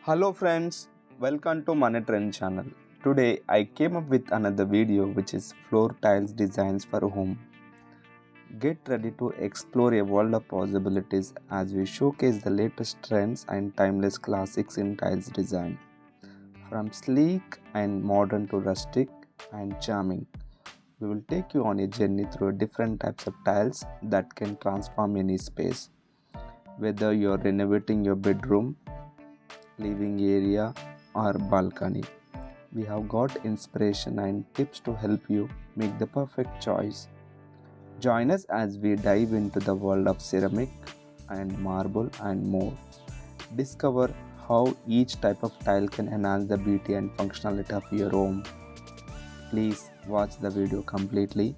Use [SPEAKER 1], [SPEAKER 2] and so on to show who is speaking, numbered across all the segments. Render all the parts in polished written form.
[SPEAKER 1] Hello friends, welcome to Money Trend channel. Today I came up with another video which is floor tiles designs for home. Get ready to explore a world of possibilities as we showcase the latest trends and timeless classics in tiles design. From sleek and modern to rustic and charming, we will take you on a journey through different types of tiles that can transform any space. Whether you're renovating your bedroom, living area, or balcony, we have got inspiration and tips to help you make the perfect choice. Join us as we dive into the world of ceramic and marble and more. Discover how each type of tile can enhance the beauty and functionality of your home. Please watch the video completely,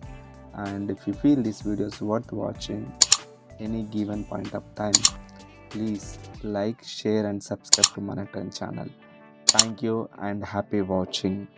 [SPEAKER 1] and if you feel this video is worth watching any given point of time, please like, share and subscribe to Monitoring channel. Thank you and happy watching.